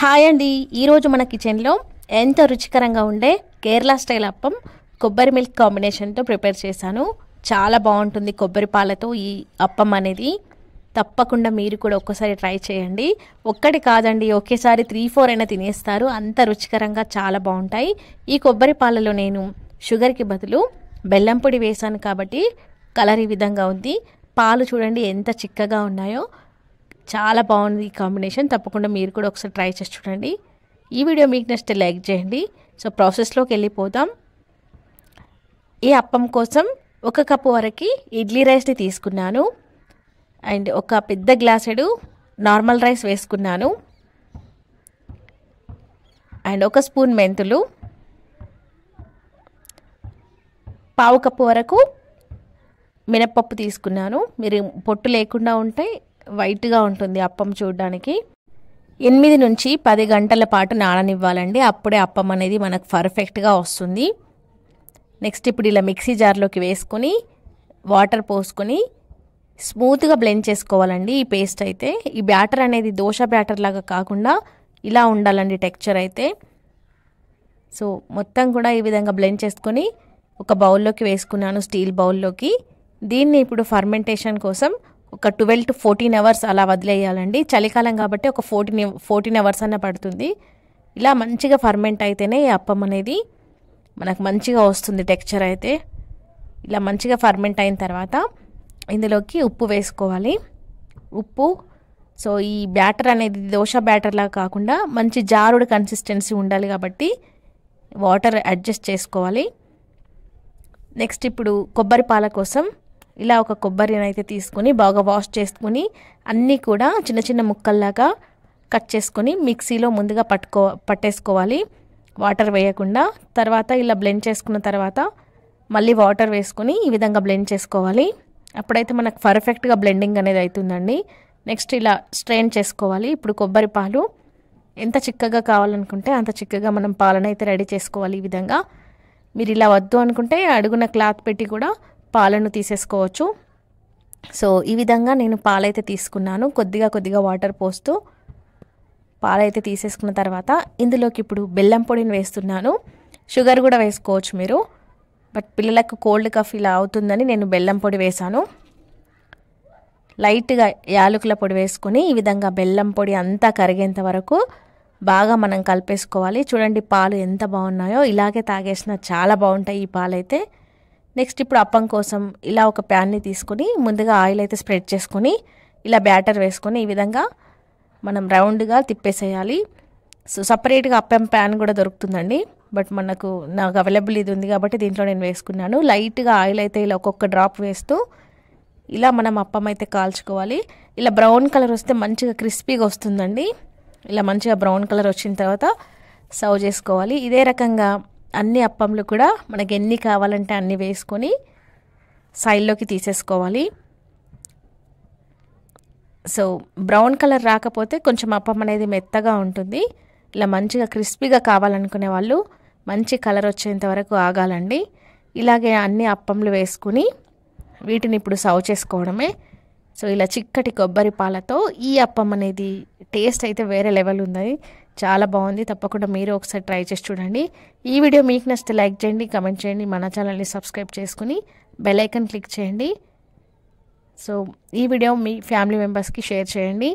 Hi అండి, ఈరోజు మన కిచెన్లో ఎంతో రుచికరంగా ఉండే కేరళ స్టైల్ అప్పం కొబ్బరి మిల్క్ కాంబినేషన్తో ప్రిపేర్ చేశాను. చాలా బాగుంటుంది కొబ్బరి పాలతో ఈ అప్పం అనేది. తప్పకుండా మీరు కూడా ఒక్కసారి ట్రై చేయండి. ఒక్కటి కాదండి, ఒకేసారి 3-4 అయినా తినేస్తారు. అంత రుచికరంగా చాలా బాగుంటాయి. ఈ కొబ్బరి పాలలో నేను షుగర్కి బదులు బెల్లం పొడి వేసాను కాబట్టి కలర్ ఈ విధంగా ఉంది. పాలు చూడండి ఎంత చిక్కగా ఉన్నాయో. చాలా బాగుంది ఈ కాంబినేషన్. తప్పకుండా మీరు కూడా ఒకసారి ట్రై చేసి చూడండి. ఈ వీడియో మీకు నచ్చితే లైక్ చేయండి. సో ప్రాసెస్లోకి వెళ్ళిపోతాం. ఈ అప్పం కోసం 1 కప్పు వరకు ఇడ్లీ రైస్ని తీసుకున్నాను. అండ్ ఒక పెద్ద గ్లాసెడు నార్మల్ రైస్ వేసుకున్నాను. అండ్ 1 స్పూన్ మెంతులు, 1/2 కప్పు వరకు మినప్పప్పు తీసుకున్నాను. మీరు పొట్టు లేకుండా ఉంటే వైట్గా ఉంటుంది అప్పం చూడడానికి. 8 నుంచి 10 గంటల పాటు నాననివ్వాలండి. అప్పుడే అప్పం అనేది మనకు పర్ఫెక్ట్గా వస్తుంది. నెక్స్ట్ ఇప్పుడు ఇలా మిక్సీ జార్లోకి వేసుకొని వాటర్ పోసుకొని స్మూత్గా బ్లెండ్ చేసుకోవాలండి. ఈ పేస్ట్ అయితే ఈ బ్యాటర్ అనేది దోశ బ్యాటర్ లాగా కాకుండా ఇలా ఉండాలండి టెక్స్చర్ అయితే. సో మొత్తం కూడా ఈ విధంగా బ్లెండ్ చేసుకొని ఒక బౌల్లోకి వేసుకున్నాను, స్టీల్ బౌల్లోకి. దీన్ని ఇప్పుడు ఫర్మెంటేషన్ కోసం ఒక 12 to 14 అవర్స్ అలా వదిలేయాలండి. చలికాలం కాబట్టి ఒక 14 అవర్స్ అన్న పడుతుంది. ఇలా మంచిగా ఫర్మెంట్ అయితేనే ఈ అప్పం అనేది మనకు మంచిగా వస్తుంది టెక్స్చర్ అయితే. ఇలా మంచిగా ఫర్మెంట్ అయిన తర్వాత ఇందులోకి ఉప్పు వేసుకోవాలి. ఉప్పు, సో ఈ బ్యాటర్ అనేది దోశ బ్యాటర్లా కాకుండా మంచి జారుడు కన్సిస్టెన్సీ ఉండాలి కాబట్టి వాటర్ అడ్జస్ట్ చేసుకోవాలి. నెక్స్ట్ ఇప్పుడు కొబ్బరి పాల కోసం ఇలా ఒక కొబ్బరిని అయితే తీసుకొని బాగా వాష్ చేసుకొని అన్నీ కూడా చిన్న చిన్న ముక్కల్లాగా కట్ చేసుకొని మిక్సీలో ముందుగా పట్టేసుకోవాలి వాటర్ వేయకుండా. తర్వాత ఇలా బ్లెండ్ చేసుకున్న తర్వాత మళ్ళీ వాటర్ వేసుకొని ఈ విధంగా బ్లెండ్ చేసుకోవాలి. అప్పుడైతే మనకు పర్ఫెక్ట్గా బ్లెండింగ్ అనేది అవుతుందండి. నెక్స్ట్ ఇలా స్ట్రెయిన్ చేసుకోవాలి. ఇప్పుడు కొబ్బరి పాలు ఎంత చిక్కగా కావాలనుకుంటే అంత చిక్కగా మనం పాలను అయితే రెడీ చేసుకోవాలి. ఈ విధంగా మీరు ఇలా వద్దు అనుకుంటే అడుగున క్లాత్ పెట్టి కూడా పాలను తీసేసుకోవచ్చు. సో ఈ విధంగా నేను పాలైతే తీసుకున్నాను. కొద్దిగా వాటర్ పోస్తూ పాలైతే తీసేసుకున్న తర్వాత ఇందులోకి ఇప్పుడు బెల్లం పొడిని వేస్తున్నాను. షుగర్ కూడా వేసుకోవచ్చు మీరు, బట్ పిల్లలకు కోల్డ్ కాఫ్ ఇలా అవుతుందని నేను బెల్లం పొడి వేసాను. లైట్గా యాలకుల పొడి వేసుకొని ఈ విధంగా బెల్లం పొడి అంతా కరిగేంత వరకు బాగా మనం కలిపేసుకోవాలి. చూడండి పాలు ఎంత బాగున్నాయో. ఇలాగే తాగేసిన చాలా బాగుంటాయి ఈ పాలైతే. నెక్స్ట్ ఇప్పుడు అప్పం కోసం ఇలా ఒక ప్యాన్ని తీసుకొని ముందుగా ఆయిల్ అయితే స్ప్రెడ్ చేసుకొని ఇలా బ్యాటర్ వేసుకొని ఈ విధంగా మనం రౌండ్గా తిప్పేసేయాలి. సో సపరేట్గా అప్పం ప్యాన్ కూడా దొరుకుతుందండి, బట్ నాకు అవైలబుల్ ఇది ఉంది కాబట్టి దీంట్లో నేను వేసుకున్నాను. లైట్గా ఆయిల్ అయితే ఇలా ఒక్కొక్క డ్రాప్ వేస్తూ ఇలా మనం అప్పం అయితే కాల్చుకోవాలి. ఇలా బ్రౌన్ కలర్ వస్తే మంచిగా క్రిస్పీగా వస్తుందండి. ఇలా మంచిగా బ్రౌన్ కలర్ వచ్చిన తర్వాత సర్వ్ చేసుకోవాలి. ఇదే రకంగా అన్ని అప్పంలు కూడా మనకి ఎన్ని కావాలంటే అన్ని వేసుకొని సైడ్లోకి తీసేసుకోవాలి. సో బ్రౌన్ కలర్ రాకపోతే కొంచెం అప్పం అనేది మెత్తగా ఉంటుంది. ఇలా మంచిగా క్రిస్పీగా కావాలనుకునే వాళ్ళు మంచి కలర్ వచ్చేంత వరకు ఆగాలండి. ఇలాగే అన్ని అప్పంలు వేసుకుని వీటిని ఇప్పుడు సర్వ్ చేసుకోవడమే. సో ఇలా చిక్కటి కొబ్బరి పాలతో ఈ అప్పం అనేది టేస్ట్ అయితే వేరే లెవెల్ ఉంది. చాలా బాగుంది. తప్పకుండా మీరు ఒకసారి ట్రై చేసి చూడండి. ఈ వీడియో మీకు నచ్చితే లైక్ చేయండి, కమెంట్ చేయండి, మన ఛానల్ని సబ్స్క్రైబ్ చేసుకుని బెల్ ఐకాన్ క్లిక్ చేయండి. సో ఈ వీడియో మీ ఫ్యామిలీ మెంబర్స్కి షేర్ చేయండి.